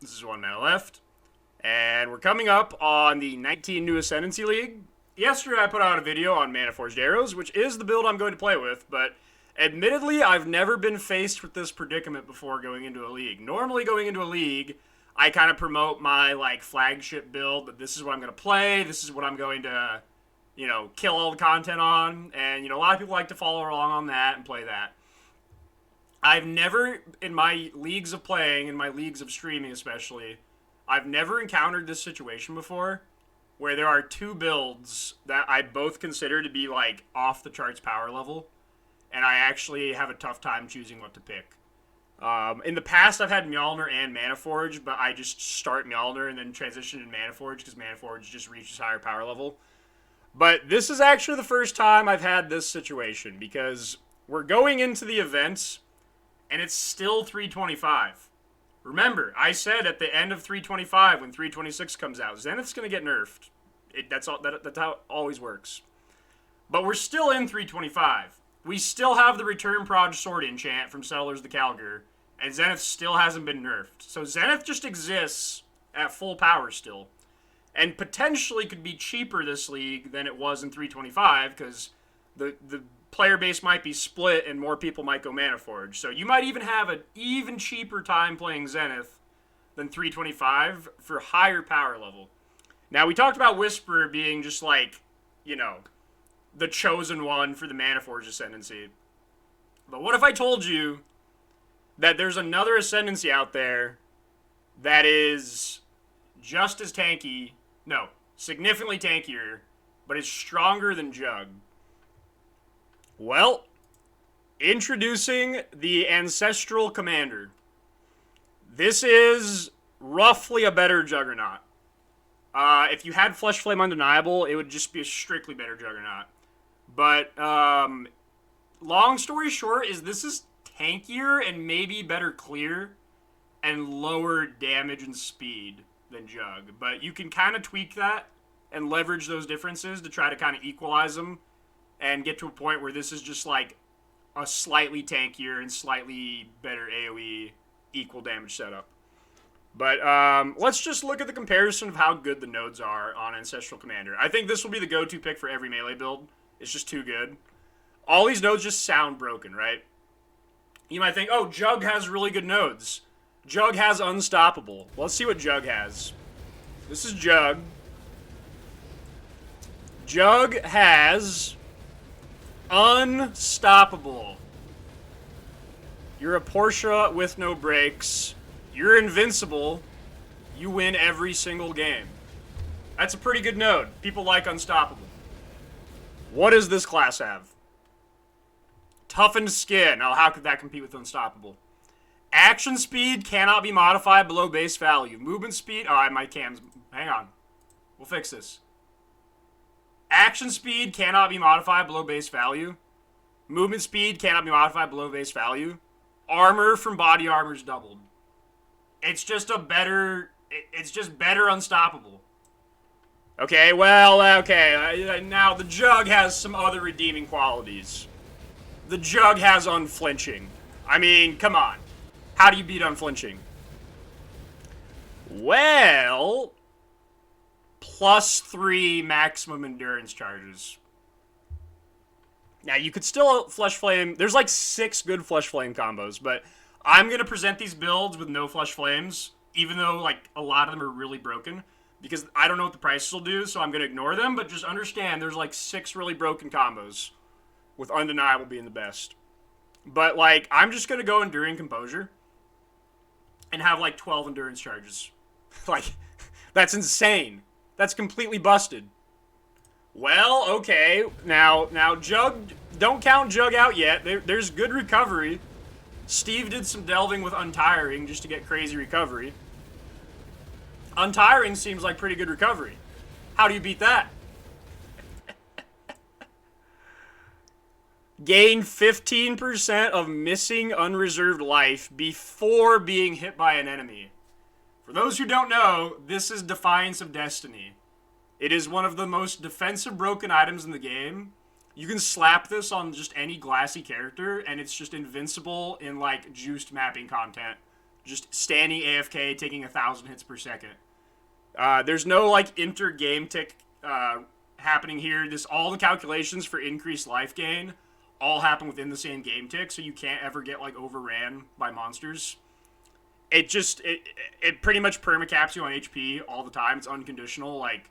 This is 1 mana left. And we're coming up on the 19 New Ascendancy League. Yesterday I put out a video on Mana Forged Arrows, which is the build I'm going to play with, but admittedly I've never been faced with this predicament before going into a league. Normally going into a league, I kind of promote my flagship build, that this is what I'm going to play, this is what I'm going to, kill all the content on, and, a lot of people like to follow along on that and play that. I've never, in my leagues of playing, in my leagues of streaming especially, I've never encountered this situation before where there are two builds that I both consider to be, off the charts power level, and I actually have a tough time choosing what to pick. In the past, I've had Mjolnir and Mana Forge, but I just start Mjolnir and then transition to Mana Forge because Mana Forge just reaches higher power level. But this is actually the first time I've had this situation because we're going into the events and it's still 325. Remember, I said at the end of 325 when 326 comes out, Zenith's going to get nerfed. That's how it always works. But we're still in 325. We still have the Return Proj Sword enchant from Settlers of the Calgar, and Zenith still hasn't been nerfed. So Zenith just exists at full power still, and potentially could be cheaper this league than it was in 325, because the player base might be split and more people might go Mana Forge. So you might even have an even cheaper time playing Zenith than 325 for higher power level. Now, we talked about Whisper being just the chosen one for the Mana Forge Ascendancy. But what if I told you that there's another Ascendancy out there that is just as tanky, no, significantly tankier, but is stronger than Jug? Well, introducing the Ancestral Commander. This is roughly a better Juggernaut. If you had Flesh Flame Undeniable, it would just be a strictly better Juggernaut. But, long story short is this is tankier and maybe better clear and lower damage and speed than Jug. But you can kind of tweak that and leverage those differences to try to kind of equalize them and get to a point where this is just a slightly tankier and slightly better AoE equal damage setup. But let's just look at the comparison of how good the nodes are on Ancestral Commander. I think this will be the go-to pick for every melee build. It's just too good. All these nodes just sound broken, right? You might think, oh, Jug has really good nodes. Jug has Unstoppable. Let's see what Jug has. This is Jug. Jug has Unstoppable. You're a Portia with no breaks. You're invincible. You win every single game. That's a pretty good node. People like Unstoppable. What does this class have? Toughened Skin. Oh, how could that compete with Unstoppable? Action speed cannot be modified below base value. Movement speed. Oh, my cams. Hang on. We'll fix this. Action speed cannot be modified below base value. Movement speed cannot be modified below base value. Armor from body armor is doubled. It's just a better. It's just better Unstoppable. Okay, well, okay. Now, the Jug has some other redeeming qualities. The Jug has Unflinching. I mean, come on. How do you beat Unflinching? Well, +3 maximum endurance charges. Now, you could still Flesh Flame. There's 6 good Flesh Flame combos, but I'm going to present these builds with no Flesh Flames, even though, a lot of them are really broken, because I don't know what the prices will do, so I'm going to ignore them, but just understand there's, 6 really broken combos, with Undeniable being the best. But, I'm just going to go Enduring Composure and have, 12 endurance charges. That's insane. That's completely busted. Well, okay. Now, Jug, don't count Jug out yet. There's good recovery. Steve did some delving with Untiring just to get crazy recovery. Untiring seems like pretty good recovery. How do you beat that? Gain 15% of missing unreserved life before being hit by an enemy. For those who don't know, this is Defiance of Destiny. It is one of the most defensive broken items in the game. You can slap this on just any glassy character, and it's just invincible in, juiced mapping content just standing AFK, taking 1,000 hits per second. There's no like inter-game tick happening here. All the calculations for increased life gain all happen within the same game tick, so you can't ever get like overran by monsters. It pretty much permacaps you on HP all the time. It's unconditional. Like,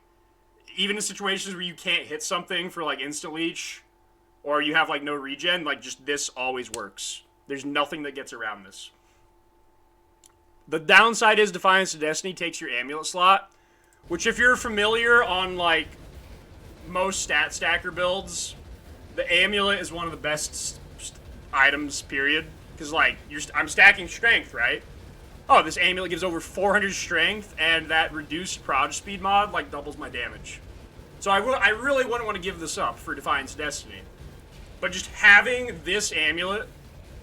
even in situations where you can't hit something for like instant leech, or you have like no regen, like just this always works. There's nothing that gets around this. The downside is Defiance of Destiny takes your amulet slot, which if you're familiar on like most stat stacker builds, the amulet is one of the best items, period. Because like I'm stacking strength, right? Oh, this amulet gives over 400 strength, and that reduced proj speed mod like doubles my damage. So I really wouldn't want to give this up for Defiance of Destiny. But just having this amulet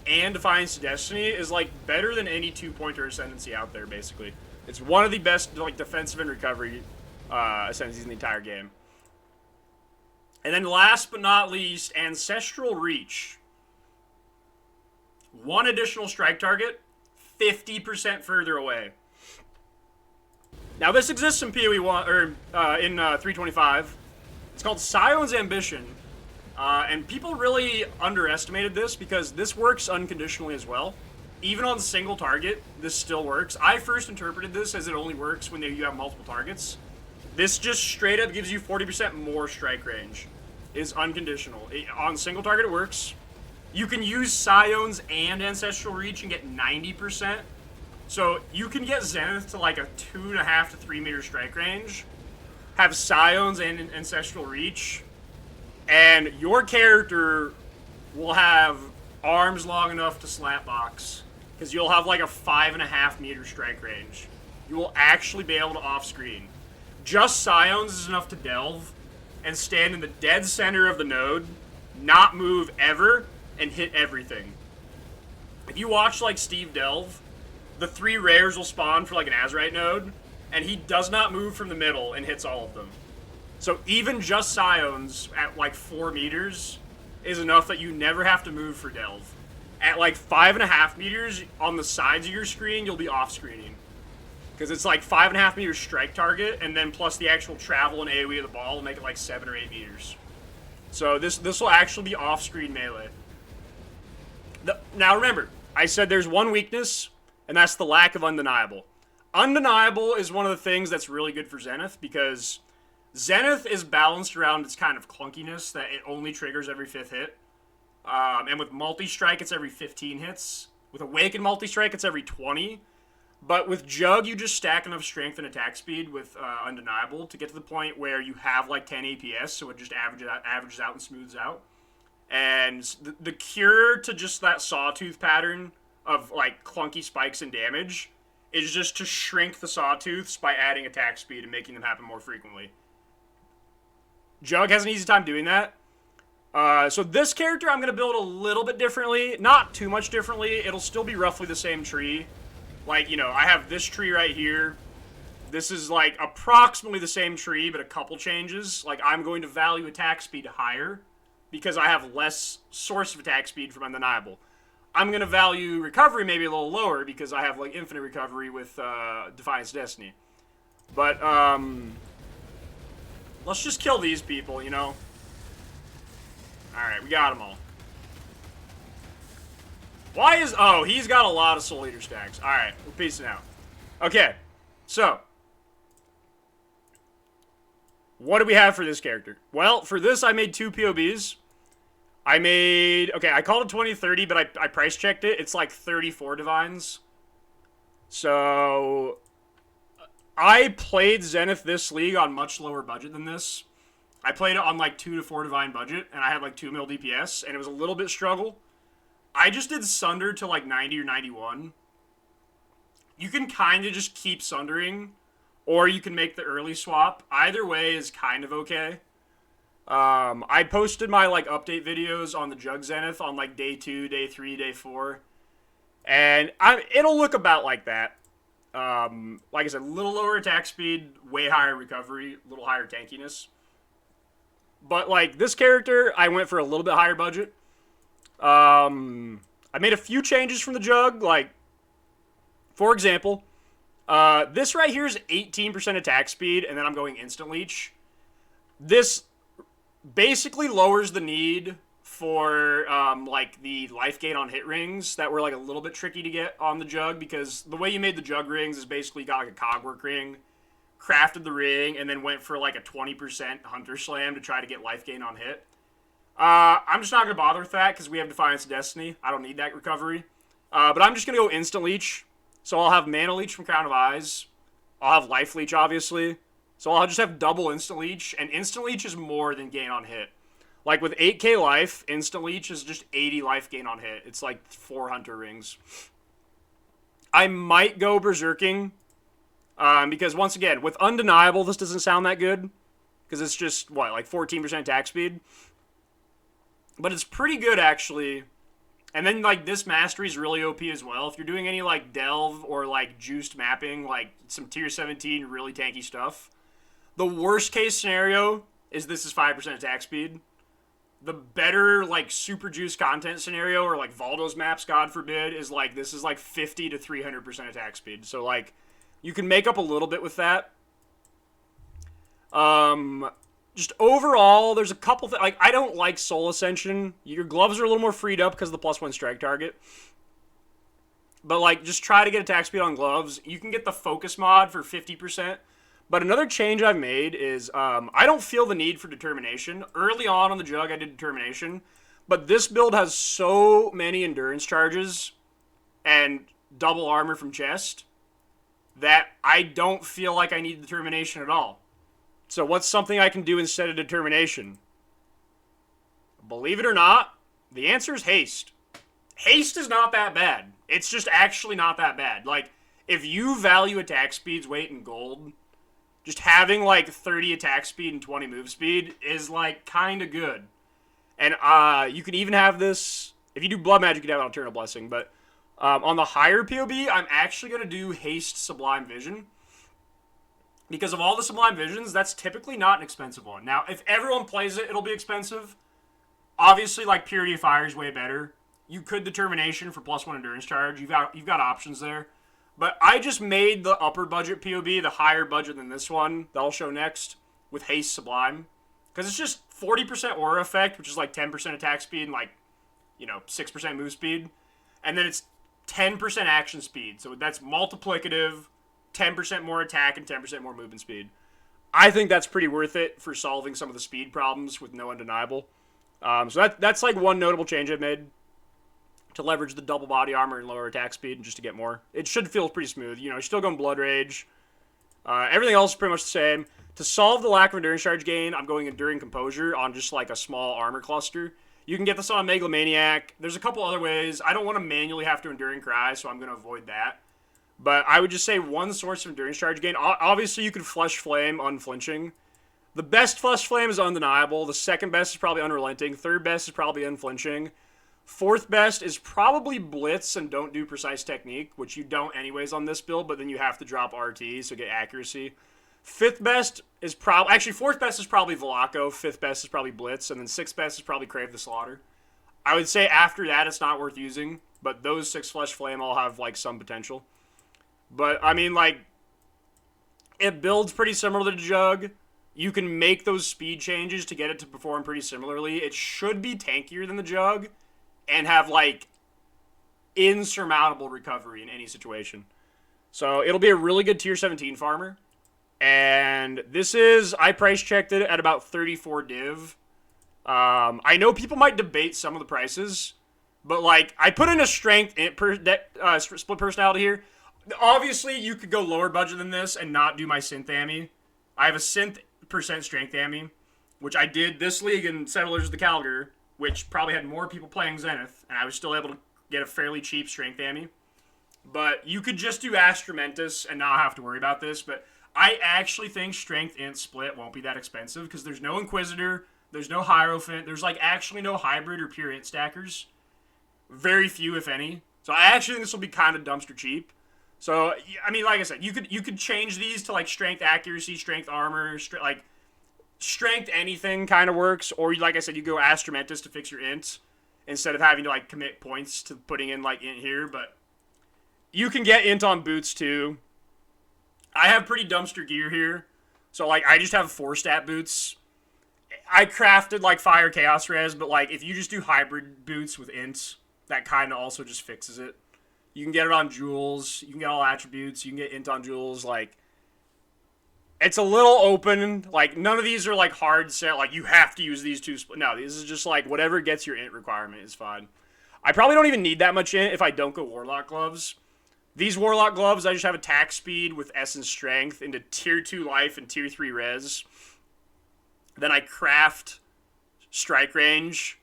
and Defiance of Destiny is like better than any 2-pointer ascendancy out there, basically. It's one of the best like defensive and recovery ascendancies in the entire game. And then last but not least, Ancestral Reach. 1 additional strike target, 50% further away. Now this exists in PoE 1 or in 325. It's called Scion's Ambition, and people really underestimated this because this works unconditionally as well. Even on single target, this still works. I first interpreted this as it only works when you have multiple targets. This just straight up gives you 40% more strike range. It is unconditional. On single target, it works. You can use Scions and Ancestral Reach and get 90%. So you can get Zenith to like a 2.5 to 3 meter strike range, have Scions and Ancestral Reach, and your character will have arms long enough to slapbox, because you'll have like a 5.5 meter strike range. You will actually be able to off-screen. Just Scions is enough to delve and stand in the dead center of the node, not move ever, and hit everything. If you watch like Steve delve, the 3 rares will spawn for like an Azerite node, and he does not move from the middle and hits all of them. So even just Scions at like 4 meters is enough that you never have to move for delve. At like 5.5 meters on the sides of your screen, you'll be off-screening. Because it's like 5.5 meters strike target, and then plus the actual travel and AoE of the ball will make it like 7 or 8 meters. So this will actually be off-screen melee. Now remember, I said there's one weakness, and that's the lack of Undeniable. Undeniable is one of the things that's really good for Zenith, because Zenith is balanced around its kind of clunkiness, that it only triggers every 5th hit. And with multi-strike, it's every 15 hits. With Awakened multi-strike, it's every 20. But with Jug, you just stack enough strength and attack speed with Undeniable to get to the point where you have like 10 APS, so it just averages out and smooths out. And the cure to just that Sawtooth pattern of like clunky spikes and damage is just to shrink the Sawtooths by adding attack speed and making them happen more frequently. Jug has an easy time doing that. So this character I'm going to build a little bit differently. Not too much differently. It'll still be roughly the same tree. Like, you know, I have this tree right here. This is like approximately the same tree, but a couple changes. Like, I'm going to value attack speed higher because I have less source of attack speed from Undeniable. I'm going to value recovery maybe a little lower because I have like infinite recovery with Defiance of Destiny. But let's just kill these people, you know. Alright, we got them all. Why is... Oh, he's got a lot of Soul Eater stacks. Alright, we're peacing out. Okay, so. What do we have for this character? Well, for this, I made 2 POBs. Okay, I called it 2030, but I price checked it. It's like 34 divines. So, I played Zenith this league on much lower budget than this. I played it on like 2 to 4 divine budget, and I had like 2 mil DPS, and it was a little bit struggle. I just did Sunder to like 90 or 91. You can kind of just keep Sundering, or you can make the early swap. Either way is kind of okay. I posted my like update videos on the Jug Zenith on like day 2, day 3, day 4. And it'll look about like that. Like I said, a little lower attack speed, way higher recovery, a little higher tankiness. But like this character, I went for a little bit higher budget. I made a few changes from the Jug, like For example, this right here is 18% attack speed, and then I'm going instant leech. This basically lowers the need for like the life gain on hit rings that were like a little bit tricky to get on the jug, because the way you made the jug rings is basically got like a cogwork ring, crafted the ring, and then went for like a 20% hunter slam to try to get life gain on hit. I'm just not going to bother with that because we have Defiance of Destiny. I don't need that recovery. But I'm just going to go instant leech. So I'll have mana leech from Crown of Eyes. I'll have life leech, obviously. So I'll just have double instant leech. And instant leech is more than gain on hit. Like with 8k life, instant leech is just 80 life gain on hit. It's like 4 hunter rings. I might go berserking. Because once again, with undeniable, this doesn't sound that good. Because it's just, what, like 14% attack speed? But it's pretty good, actually. And then, like, this mastery is really OP as well. If you're doing any, like, delve or, like, juiced mapping, like, some tier 17 really tanky stuff. The worst case scenario is this is 5% attack speed. The better, like, super juice content scenario, or, like, Valdo's maps, God forbid, is, like, this is, like, 50 to 300% attack speed. So, like, you can make up a little bit with that. Just overall, there's a couple things. Like, I don't like Soul Ascension. Your gloves are a little more freed up because of the +1 strike target. But, like, just try to get attack speed on gloves. You can get the focus mod for 50%. But another change I've made is I don't feel the need for determination. Early on the jug, I did determination. But this build has so many endurance charges and double armor from chest that I don't feel like I need determination at all. So what's something I can do instead of determination? Believe it or not, the answer is haste. Haste is not that bad. It's just actually not that bad. Like, if you value attack speed's weight in gold, just having like 30 attack speed and 20 move speed is like kind of good. And you can even have this, if you do blood magic, you can have an Eternal Blessing. But on the higher POB, I'm actually going to do haste Sublime Vision. Because of all the Sublime Visions, that's typically not an expensive one. Now, if everyone plays it, it'll be expensive. Obviously, like, Purity of Fire is way better. You could Determination for +1 endurance charge. You've got options there. But I just made the upper budget POB the higher budget than this one that I'll show next with Haste Sublime. Because it's just 40% aura effect, which is like 10% attack speed and like, 6% move speed. And then it's 10% action speed. So that's multiplicative. 10% more attack and 10% more movement speed. I think that's pretty worth it for solving some of the speed problems with no undeniable. So that's like one notable change I've made to leverage the double body armor and lower attack speed and just to get more. It should feel pretty smooth. You're still going Blood Rage. Everything else is pretty much the same. To solve the lack of endurance charge gain, I'm going Enduring Composure on just like a small armor cluster. You can get this on Megalomaniac. There's a couple other ways. I don't want to manually have to Enduring Cry, so I'm going to avoid that. But I would just say one source of endurance charge gain. Obviously, you could Flesh Flame unflinching. The best Flesh Flame is Undeniable. The second best is probably Unrelenting. Third best is probably Unflinching. Fourth best is probably Blitz and don't do Precise Technique, which you don't anyways on this build, but then you have to drop RT, so get accuracy. Fifth best is probably... Actually, fourth best is probably Velaco. Fifth best is probably Blitz. And then sixth best is probably Crave the Slaughter. I would say after that, it's not worth using. But those 6 Flesh Flame all have, like, some potential. But, I mean, like, it builds pretty similar to Jug. You can make those speed changes to get it to perform pretty similarly. It should be tankier than the Jug and have, like, insurmountable recovery in any situation. So, it'll be a really good tier 17 farmer. And this is, I price checked it at about 34 div. I know people might debate some of the prices, but, like, I put in a strength split personality here. Obviously, you could go lower budget than this and not do my synth Ammy. I have a synth % strength Ammy, which I did this league in Settlers of the Calgar, which probably had more people playing Zenith, and I was still able to get a fairly cheap strength Ammy. But you could just do Astramentus and not have to worry about this, but I actually think strength int split won't be that expensive, because there's no Inquisitor, there's no Hierophant, there's like actually no hybrid or pure int stackers. Very few, if any. So I actually think this will be kind of dumpster cheap. So, I mean, like I said, you could change these to, like, strength accuracy, strength armor, like, strength anything kind of works. Or, like I said, you go Astramentus to fix your ints instead of having to, like, commit points to putting in, like, int here. But You can get int on boots too. I have pretty dumpster gear here. So, like, I just have 4-stat boots. I crafted, like, fire chaos res, but, like, if you just do hybrid boots with ints, that kind of also just fixes it. You can get it on jewels. You can get all attributes. You can get int on jewels. Like, it's a little open. Like, none of these are, like, hard set. Like, you have to use these two. No, this is just, like, whatever gets your int requirement is fine. I probably don't even need that much int if I don't go Warlock Gloves. These Warlock Gloves, I just have attack speed with Essence Strength into Tier 2 life and Tier 3 res. Then I craft Strike Range.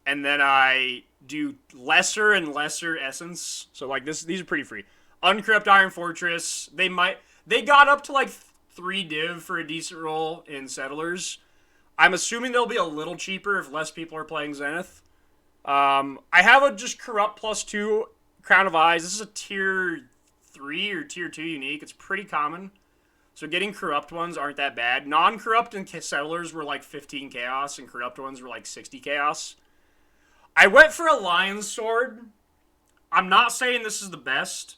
And then I do lesser and lesser Essence. So, like, these are pretty free. Uncorrupt Iron Fortress. They got up to, like, 3 div for a decent roll in Settlers. I'm assuming they'll be a little cheaper if less people are playing Zenith. I have a just Corrupt +2 Crown of Eyes. This is a Tier 3 or Tier 2 unique. It's pretty common. So getting Corrupt ones aren't that bad. Non-Corrupt and Settlers were like 15 Chaos, and Corrupt ones were like 60 Chaos. I went for a Lion's Sword. I'm not saying this is the best.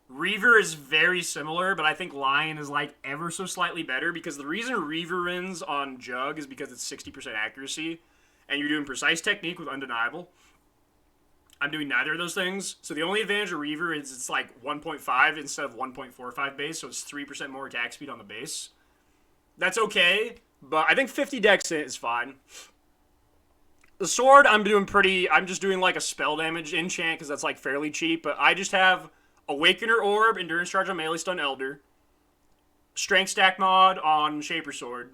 Reaver is very similar, but I think Lion is like ever so slightly better, because the reason Reaver wins on Jug is because it's 60% accuracy, and you're doing Precise Technique with Undeniable. I'm doing neither of those things, so the only advantage of Reaver is it's like 1.5 instead of 1.45 base, so it's 3% more attack speed on the base. That's okay, but I think 50 dex is fine. The sword, I'm just doing like a spell damage enchant, because that's like fairly cheap, but I just have Awakener Orb, Endurance Charge on Melee Stun Elder, Strength Stack Mod on Shaper Sword,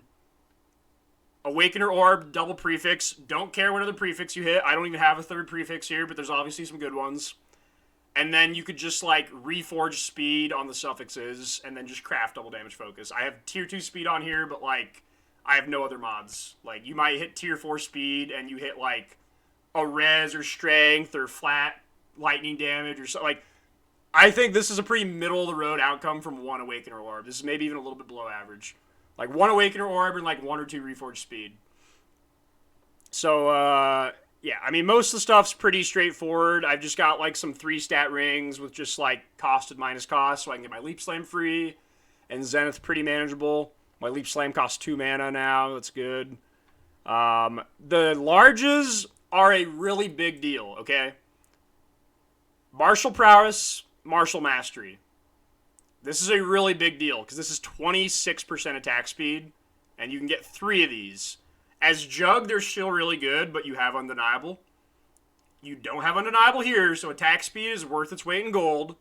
Awakener Orb, double prefix. Don't care what other prefix you hit. I don't even have a third prefix here, but there's obviously some good ones. And then you could just, like, reforge speed on the suffixes, and then just craft double damage focus. I have tier 2 speed on here, but, like, I have no other mods. Like, you might hit tier 4 speed, and you hit, like, a res or strength or flat lightning damage or something. Like, I think this is a pretty middle-of-the-road outcome from one Awakener Orb. This is maybe even a little bit below average. Like, one Awakener Orb and, like, 1 or 2 Reforged Speed. So, yeah. I mean, most of the stuff's pretty straightforward. I've just got, like, some 3-stat rings with just, like, costed minus cost, so I can get my Leap Slam free. And Zenith pretty manageable. My Leap Slam costs 2 mana now. That's good. The larges are a really big deal, okay? Martial Prowess, Martial Mastery. This is a really big deal, because this is 26% attack speed, and you can get 3 of these. As Jug, they're still really good, but you have Undeniable. You don't have Undeniable here, so attack speed is worth its weight in gold.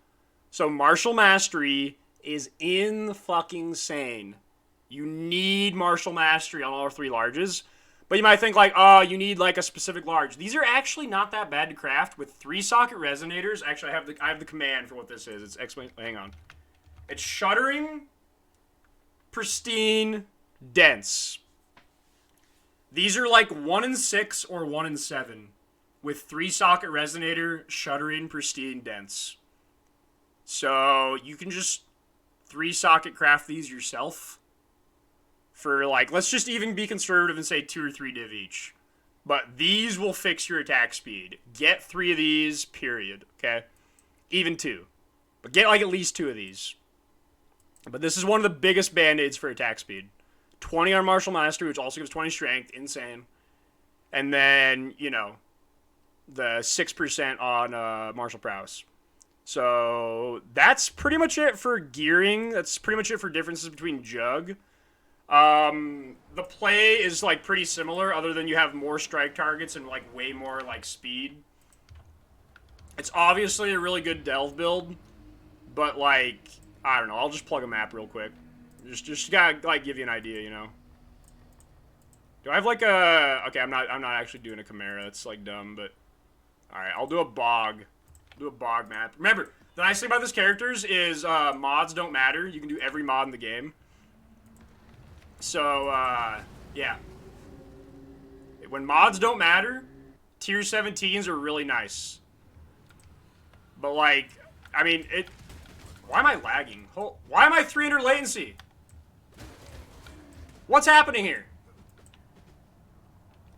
So Martial Mastery is in-fucking-sane. You need Martial Mastery on all 3 larges. But you might think, like, oh, you need, like, a specific large. These are actually not that bad to craft with 3-socket resonators. Actually, I have the command for what this is. Hang on. It's Shuddering, Pristine, Dense. These are like 1 in 6 or 1 in 7 with 3-socket resonator, Shuddering, Pristine, Dense. So you can just 3-socket craft these yourself for, like, let's just even be conservative and say 2 or 3 div each. But these will fix your attack speed. Get 3 of these, period, okay? Even 2. But get, like, at least 2 of these. But this is one of the biggest band-aids for attack speed. 20 on Martial Mastery, which also gives 20 strength. Insane. And then, you know, the 6% on Martial Prowess. So that's pretty much it for gearing. That's pretty much it for differences between Jug. The play is, like, pretty similar, other than you have more strike targets and, like, way more, like, speed. It's obviously a really good delve build, but, like, I don't know. I'll just plug a map real quick. Just gotta, like, give you an idea, you know. Do I have, like, a... Okay, I'm not actually doing a Chimera. That's, like, dumb, but... Alright, I'll do a Bog. Do a Bog map. Remember, the nice thing about this characters is mods don't matter. You can do every mod in the game. So, yeah. When mods don't matter, tier 17s are really nice. But, like, I mean, why am I lagging? Why am I 300 latency? What's happening here?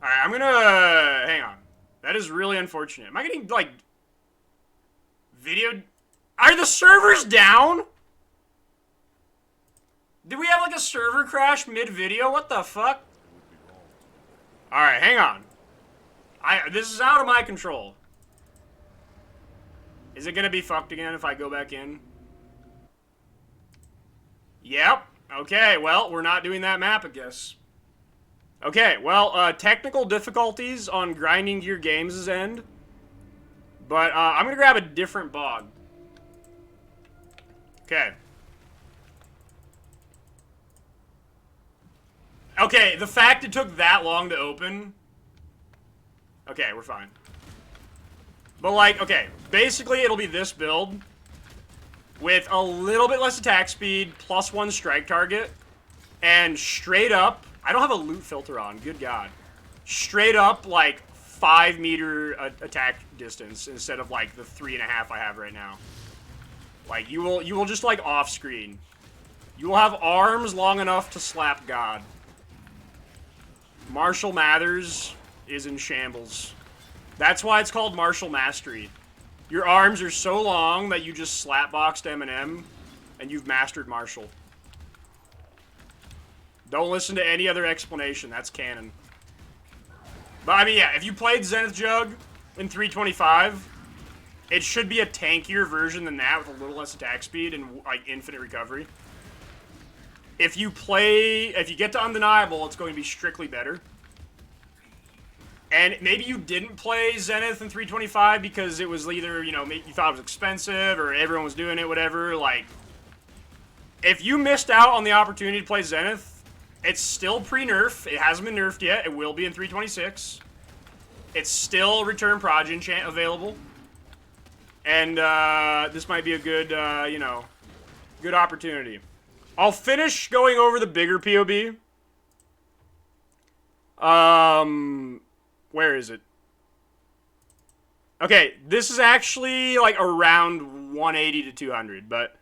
Alright, I'm gonna... Hang on. That is really unfortunate. Am I getting, like... Video... Are the servers down? Did we have like a server crash mid-video? What the fuck? Alright, hang on. This is out of my control. Is it gonna be fucked again if I go back in? Yep. Okay, well, we're not doing that map, I guess. Okay, well, technical difficulties on Grinding Gear Games' end. But, I'm gonna grab a different bog. Okay. Okay, the fact it took that long to open... Okay, we're fine. But, like, okay, basically it'll be this build with a little bit less attack speed, +1 strike target, and straight up... I don't have a loot filter on, good god. Straight up, like, 5-meter attack distance instead of, like, the 3.5 I have right now. Like, you will just, like, off-screen. You will have arms long enough to slap God. Martial Mathers is in shambles. That's why it's called Martial Mastery. Your arms are so long that you just slapboxed Eminem, and you've mastered Martial. Don't listen to any other explanation. That's canon. But, I mean, yeah, if you played Zenith Jug in 325, it should be a tankier version than that with a little less attack speed and, like, infinite recovery. If you get to Undeniable, it's going to be strictly better. And maybe you didn't play Zenith in 325 because it was either, you know, you thought it was expensive or everyone was doing it, whatever. Like, if you missed out on the opportunity to play Zenith, it's still pre-nerf. It hasn't been nerfed yet. It will be in 326. It's still Return Prodigy enchant available. And this might be a good, you know, good opportunity. I'll finish going over the bigger POB. Where is it? Okay, this is actually, like, around 180 to 200, but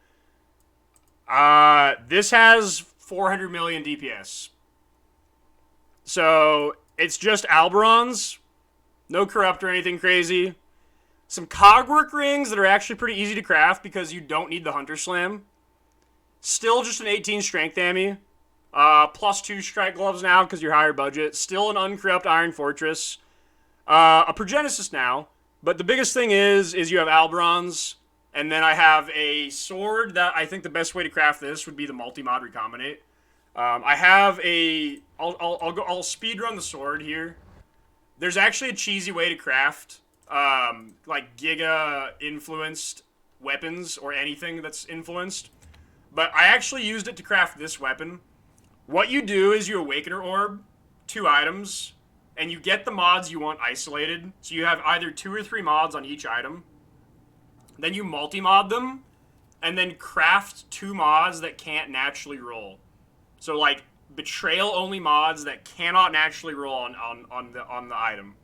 this has 400 million DPS. So, it's just Alberons. No corrupt or anything crazy. Some cogwork rings that are actually pretty easy to craft because you don't need the Hunter Slam. Still just an 18 strength Ammy. +2 strike gloves now because you're higher budget. Still an uncorrupt Iron Fortress. A Progenesis now. But the biggest thing is you have Alberons. And then I have a sword that I think the best way to craft this would be the multi-mod recombinate. I have a... I'll speedrun the sword here. There's actually a cheesy way to craft, like, Giga-influenced weapons or anything that's influenced. But I actually used it to craft this weapon. What you do is you Awakener Orb, 2 items, and you get the mods you want isolated. So you have either 2 or 3 mods on each item. Then you multi-mod them, and then craft 2 mods that can't naturally roll. So, like, Betrayal-only mods that cannot naturally roll on the item.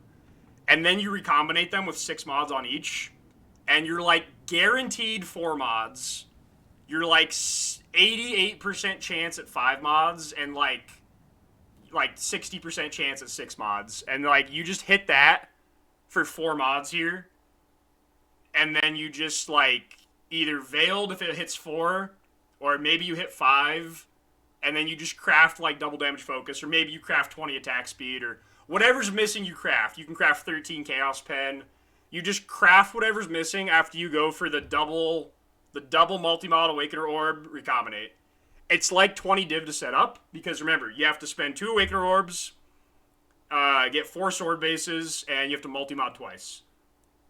And then you recombinate them with 6 mods on each, and you're, like, guaranteed 4 mods. You're, like, 88% chance at 5 mods, and, like 60% chance at 6 mods. And, like, you just hit that for 4 mods here. And then you just, like, either Veiled if it hits 4, or maybe you hit 5, and then you just craft, like, double damage focus, or maybe you craft 20 attack speed, or whatever's missing you craft. You can craft 13 Chaos Pen. You just craft whatever's missing after you go for the double multi-mod Awakener Orb recombinate. It's like 20 div to set up, because remember, you have to spend 2 Awakener Orbs, get 4 sword bases, and you have to multi-mod twice.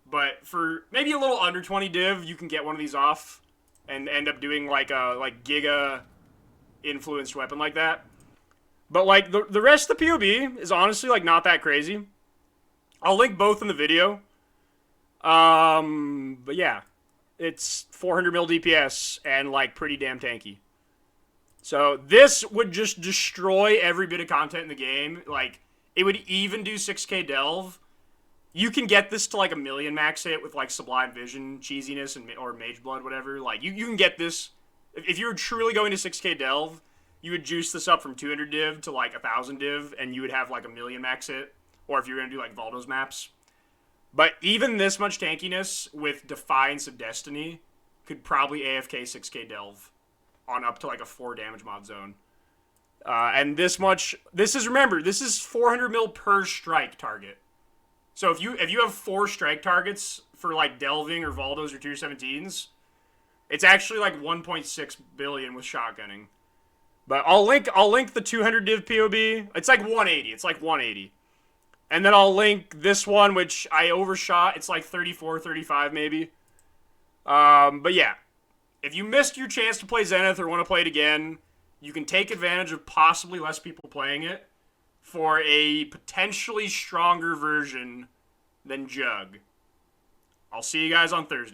But for maybe a little under 20 div, you can get one of these off and end up doing like a Giga influenced weapon like that. But like the rest of the POB is honestly like not that crazy. I'll link both in the video. But yeah, it's 400 mil DPS and like pretty damn tanky. So this would just destroy every bit of content in the game. Like it would even do 6k delve. You can get this to like 1 million max hit with like Sublime Vision, cheesiness, or Mage Blood, whatever. Like you can get this. If you were truly going to 6k delve, you would juice this up from 200 div to like 1000 div, and you would have like 1 million max hit. Or if you're gonna do like Valdo's maps. But even this much tankiness with Defiance of Destiny could probably AFK 6k Delve on up to like a 4 damage mod zone. And this much, remember, this is 400 mil per strike target. So if you have 4 strike targets for like delving or Valdos or tier 17s, it's actually like 1.6 billion with shotgunning. But I'll link the 200 div POB. It's like 180. It's like 180. And then I'll link this one, which I overshot. It's like 34, 35 maybe. But yeah, if you missed your chance to play Zenith or want to play it again, you can take advantage of possibly less people playing it for a potentially stronger version than Jug. I'll see you guys on Thursday.